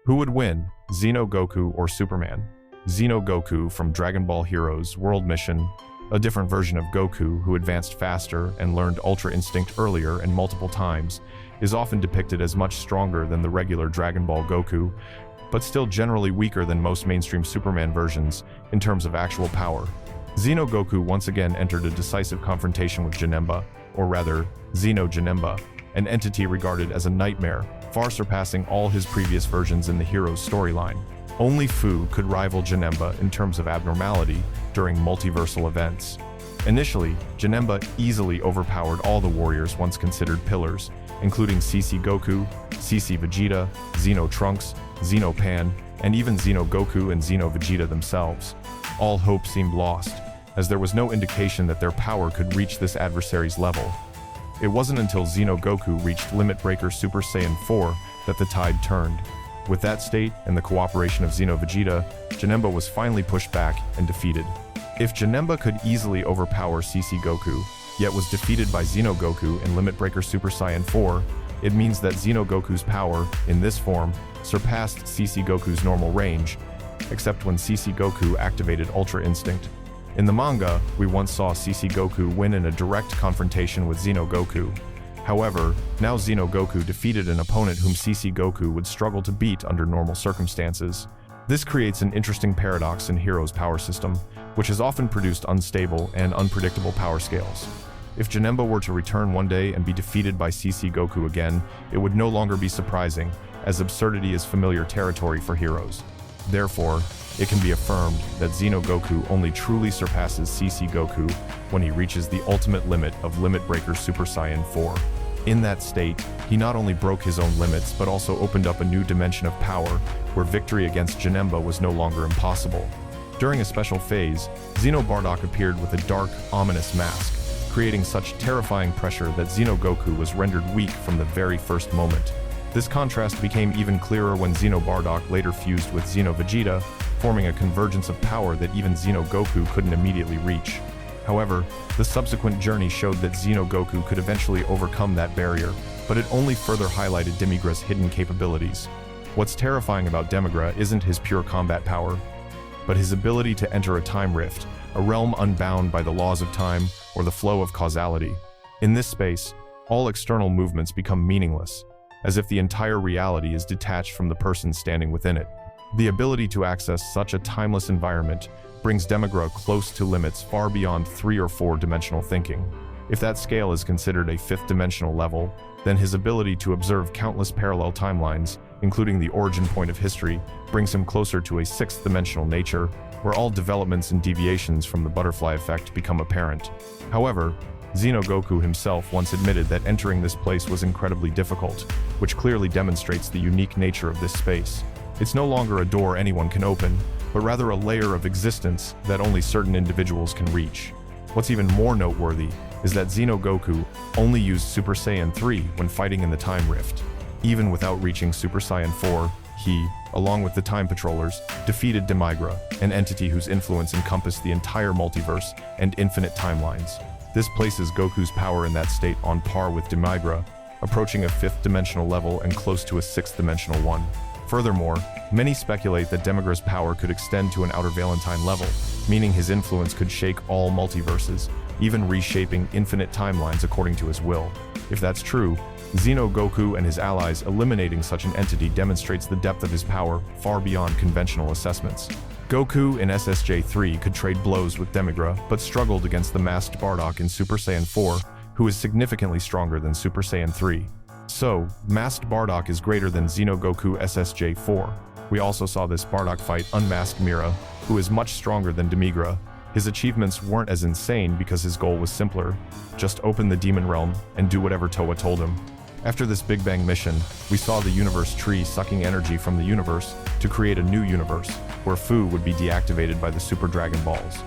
Who would win, Xeno Goku or Superman? Xeno Goku from Dragon Ball Heroes World Mission, a different version of Goku who advanced faster and learned Ultra Instinct earlier and multiple times, is often depicted as much stronger than the regular Dragon Ball Goku, but still generally weaker than most mainstream Superman versions in terms of actual power. Xeno Goku once again entered a decisive confrontation with Janemba, or rather, Xeno Janemba, an entity regarded as a nightmare, far surpassing all his previous versions in the hero's storyline. Only Fu could rival Janemba in terms of abnormality during multiversal events. Initially, Janemba easily overpowered all the warriors once considered pillars, including CC Goku, CC Vegeta, Xeno Trunks, Xeno Pan, and even Xeno Goku and Xeno Vegeta themselves. All hope seemed lost, as there was no indication that their power could reach this adversary's level. It wasn't until Xeno Goku reached Limit Breaker Super Saiyan 4 that the tide turned. With that state and the cooperation of Xeno Vegeta, Janemba was finally pushed back and defeated. If Janemba could easily overpower CC Goku, yet was defeated by Xeno Goku in Limit Breaker Super Saiyan 4, it means that Xeno Goku's power, in this form, surpassed CC Goku's normal range, except when CC Goku activated Ultra Instinct. In the manga, we once saw CC Goku win in a direct confrontation with Xeno Goku. However, now Xeno Goku defeated an opponent whom CC Goku would struggle to beat under normal circumstances. This creates an interesting paradox in Hero's power system, which has often produced unstable and unpredictable power scales. If Janemba were to return one day and be defeated by CC Goku again, it would no longer be surprising, as absurdity is familiar territory for heroes. Therefore, it can be affirmed that Xeno Goku only truly surpasses CC Goku when he reaches the ultimate limit of Limit Breaker Super Saiyan 4. In that state, he not only broke his own limits but also opened up a new dimension of power where victory against Janemba was no longer impossible. During a special phase, Xeno Bardock appeared with a dark, ominous mask, creating such terrifying pressure that Xeno Goku was rendered weak from the very first moment. This contrast became even clearer when Xeno Bardock later fused with Xeno Vegeta, forming a convergence of power that even Xeno Goku couldn't immediately reach. However, the subsequent journey showed that Xeno Goku could eventually overcome that barrier, but it only further highlighted Demigra's hidden capabilities. What's terrifying about Demigra isn't his pure combat power, but his ability to enter a time rift, a realm unbound by the laws of time or the flow of causality. In this space, all external movements become meaningless, as if the entire reality is detached from the person standing within it. The ability to access such a timeless environment brings Demigra close to limits far beyond 3 or 4-dimensional thinking. If that scale is considered a 5th-dimensional level, then his ability to observe countless parallel timelines, including the origin point of history, brings him closer to a 6th-dimensional nature, where all developments and deviations from the butterfly effect become apparent. However, Xeno Goku himself once admitted that entering this place was incredibly difficult, which clearly demonstrates the unique nature of this space. It's no longer a door anyone can open, but rather a layer of existence that only certain individuals can reach. What's even more noteworthy is that Xeno Goku only used Super Saiyan 3 when fighting in the Time Rift. Even without reaching Super Saiyan 4, he, along with the Time Patrollers, defeated Demigra, an entity whose influence encompassed the entire multiverse and infinite timelines. This places Goku's power in that state on par with Demigra, approaching a 5th-dimensional level and close to a 6th-dimensional one. Furthermore, many speculate that Demigra's power could extend to an outer Valentine level, meaning his influence could shake all multiverses, even reshaping infinite timelines according to his will. If that's true, Xeno Goku and his allies eliminating such an entity demonstrates the depth of his power far beyond conventional assessments. Goku in SSJ3 could trade blows with Demigra, but struggled against the masked Bardock in Super Saiyan 4, who is significantly stronger than Super Saiyan 3. So, masked Bardock is greater than Xeno Goku SSJ4. We also saw this Bardock fight unmask Mira, who is much stronger than Demigra. His achievements weren't as insane because his goal was simpler: just open the Demon Realm and do whatever Towa told him. After this Big Bang mission, we saw the universe tree sucking energy from the universe to create a new universe, where Fu would be deactivated by the Super Dragon Balls.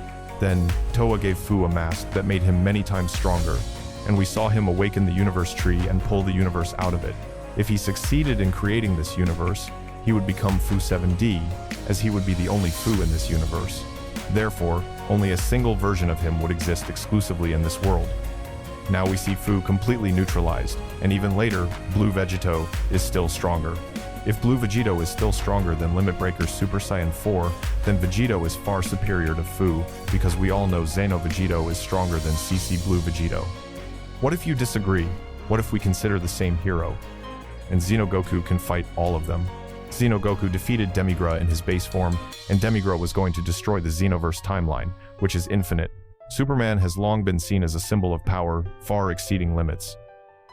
Then, Towa gave Fu a mask that made him many times stronger, and we saw him awaken the universe tree and pull the universe out of it. If he succeeded in creating this universe, he would become Fu 7D, as he would be the only Fu in this universe. Therefore, only a single version of him would exist exclusively in this world. Now we see Fu completely neutralized, and even later, Blue Vegeto is still stronger. If Blue Vegeta is still stronger than Limit Breaker Super Saiyan 4, then Vegeta is far superior to Fu, because we all know Xeno Vegeta is stronger than CC Blue Vegeta. What if you disagree? What if we consider the same hero? And Xeno Goku can fight all of them. Xeno Goku defeated Demigra in his base form, and Demigra was going to destroy the Xenoverse timeline, which is infinite. Superman has long been seen as a symbol of power, far exceeding limits.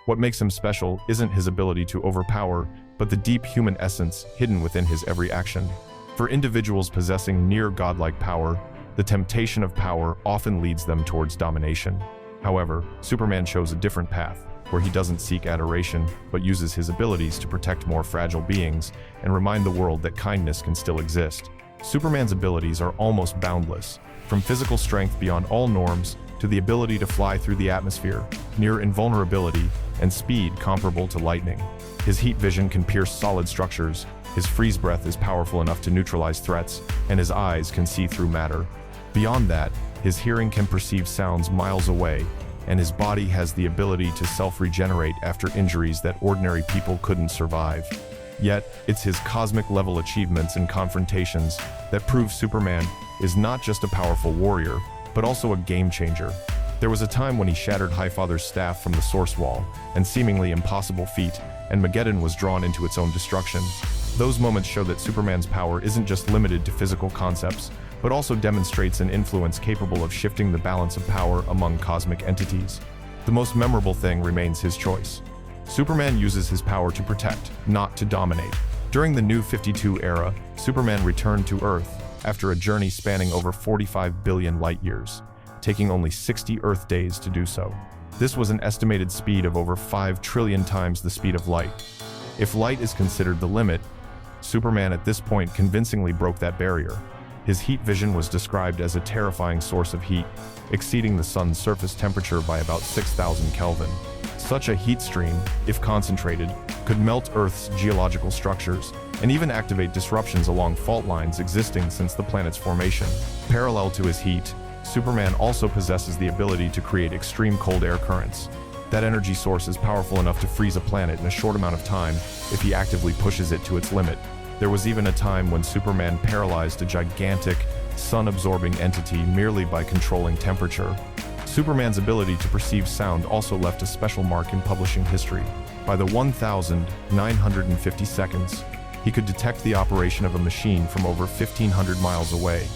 What makes him special isn't his ability to overpower, but the deep human essence hidden within his every action. For individuals possessing near godlike power, the temptation of power often leads them towards domination. However, Superman chose a different path, where he doesn't seek adoration, but uses his abilities to protect more fragile beings and remind the world that kindness can still exist. Superman's abilities are almost boundless, from physical strength beyond all norms to the ability to fly through the atmosphere, near invulnerability, and speed comparable to lightning. His heat vision can pierce solid structures, his freeze breath is powerful enough to neutralize threats, and his eyes can see through matter. Beyond that, his hearing can perceive sounds miles away, and his body has the ability to self-regenerate after injuries that ordinary people couldn't survive. Yet, it's his cosmic-level achievements and confrontations that prove Superman is not just a powerful warrior, but also a game-changer. There was a time when he shattered Highfather's staff from the Source Wall, an seemingly impossible feat, and Mageddon was drawn into its own destruction. Those moments show that Superman's power isn't just limited to physical concepts, but also demonstrates an influence capable of shifting the balance of power among cosmic entities. The most memorable thing remains his choice. Superman uses his power to protect, not to dominate. During the New 52 era, Superman returned to Earth after a journey spanning over 45 billion light-years, taking only 60 Earth days to do so. This was an estimated speed of over 5 trillion times the speed of light. If light is considered the limit, Superman at this point convincingly broke that barrier. His heat vision was described as a terrifying source of heat, exceeding the sun's surface temperature by about 6,000 Kelvin. Such a heat stream, if concentrated, could melt Earth's geological structures and even activate disruptions along fault lines existing since the planet's formation. Parallel to his heat, Superman also possesses the ability to create extreme cold air currents. That energy source is powerful enough to freeze a planet in a short amount of time if he actively pushes it to its limit. There was even a time when Superman paralyzed a gigantic, sun-absorbing entity merely by controlling temperature. Superman's ability to perceive sound also left a special mark in publishing history. By the 1,950 seconds, he could detect the operation of a machine from over 1,500 miles away,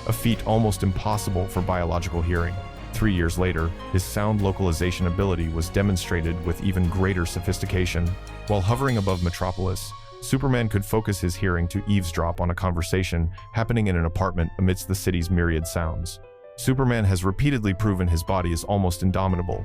a feat almost impossible for biological hearing. 3 years later, his sound localization ability was demonstrated with even greater sophistication. While hovering above Metropolis, Superman could focus his hearing to eavesdrop on a conversation happening in an apartment amidst the city's myriad sounds. Superman has repeatedly proven his body is almost indomitable.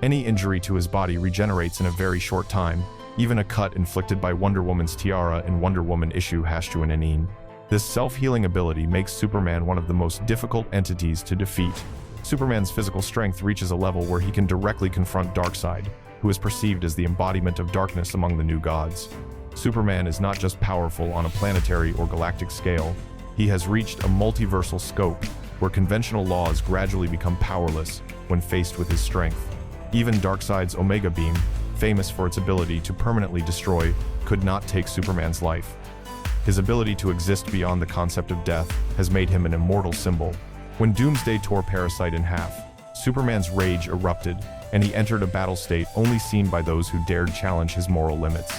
Any injury to his body regenerates in a very short time, even a cut inflicted by Wonder Woman's tiara in Wonder Woman issue #1. This self-healing ability makes Superman one of the most difficult entities to defeat. Superman's physical strength reaches a level where he can directly confront Darkseid, who is perceived as the embodiment of darkness among the new gods. Superman is not just powerful on a planetary or galactic scale, he has reached a multiversal scope where conventional laws gradually become powerless when faced with his strength. Even Darkseid's Omega Beam, famous for its ability to permanently destroy, could not take Superman's life. His ability to exist beyond the concept of death has made him an immortal symbol. When Doomsday tore Parasite in half, Superman's rage erupted, and he entered a battle state only seen by those who dared challenge his moral limits.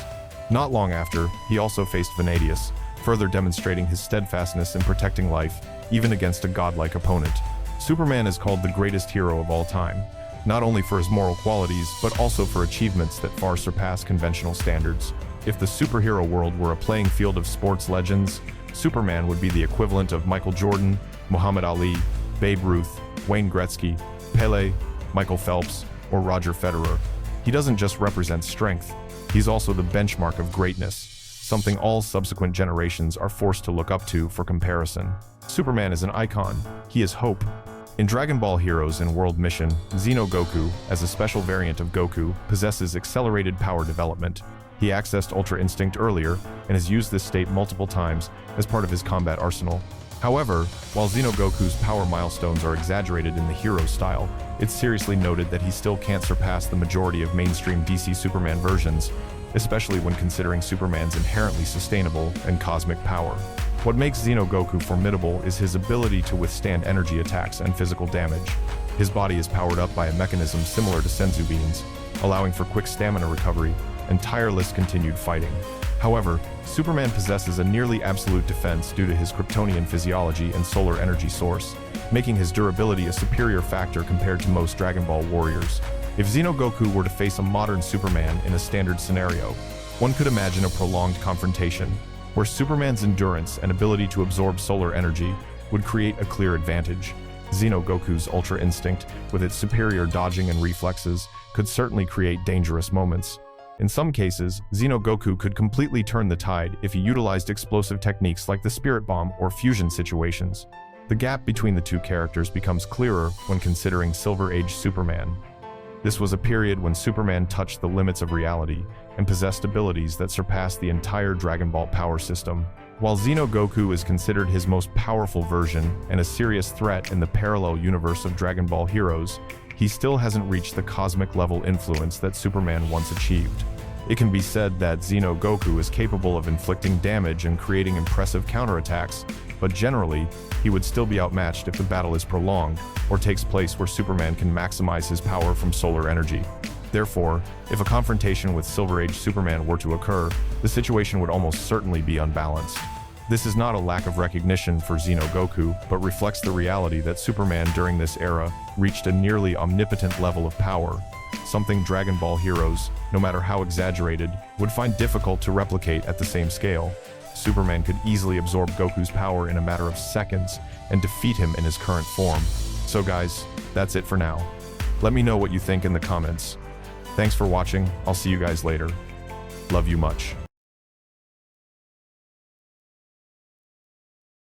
Not long after, he also faced Venadius, further demonstrating his steadfastness in protecting life, even against a godlike opponent. Superman is called the greatest hero of all time, not only for his moral qualities, but also for achievements that far surpass conventional standards. If the superhero world were a playing field of sports legends, Superman would be the equivalent of Michael Jordan, Muhammad Ali, Babe Ruth, Wayne Gretzky, Pele, Michael Phelps, or Roger Federer. He doesn't just represent strength, he's also the benchmark of greatness, something all subsequent generations are forced to look up to for comparison. Superman is an icon. He is hope. In Dragon Ball Heroes and World Mission, Xeno Goku, as a special variant of Goku, possesses accelerated power development. He accessed Ultra Instinct earlier and has used this state multiple times as part of his combat arsenal. However, while Xeno Goku's power milestones are exaggerated in the hero style, it's seriously noted that he still can't surpass the majority of mainstream DC Superman versions, especially when considering Superman's inherently sustainable and cosmic power. What makes Xeno Goku formidable is his ability to withstand energy attacks and physical damage. His body is powered up by a mechanism similar to senzu beans, allowing for quick stamina recovery and tireless continued fighting. However, Superman possesses a nearly absolute defense due to his Kryptonian physiology and solar energy source, making his durability a superior factor compared to most Dragon Ball warriors. If Xeno Goku were to face a modern Superman in a standard scenario, one could imagine a prolonged confrontation, where Superman's endurance and ability to absorb solar energy would create a clear advantage. Xeno Goku's Ultra Instinct, with its superior dodging and reflexes, could certainly create dangerous moments. In some cases, Xeno Goku could completely turn the tide if he utilized explosive techniques like the Spirit Bomb or fusion situations. The gap between the two characters becomes clearer when considering Silver Age Superman. This was a period when Superman touched the limits of reality and possessed abilities that surpassed the entire Dragon Ball power system. While Xeno Goku is considered his most powerful version and a serious threat in the parallel universe of Dragon Ball heroes, he still hasn't reached the cosmic-level influence that Superman once achieved. It can be said that Xeno Goku is capable of inflicting damage and creating impressive counterattacks, but generally, he would still be outmatched if the battle is prolonged or takes place where Superman can maximize his power from solar energy. Therefore, if a confrontation with Silver Age Superman were to occur, the situation would almost certainly be unbalanced. This is not a lack of recognition for Xeno Goku, but reflects the reality that Superman during this era reached a nearly omnipotent level of power, something Dragon Ball heroes, no matter how exaggerated, would find difficult to replicate at the same scale. Superman could easily absorb Goku's power in a matter of seconds and defeat him in his current form. So guys, that's it for now. Let me know what you think in the comments. Thanks for watching. I'll see you guys later. Love you much.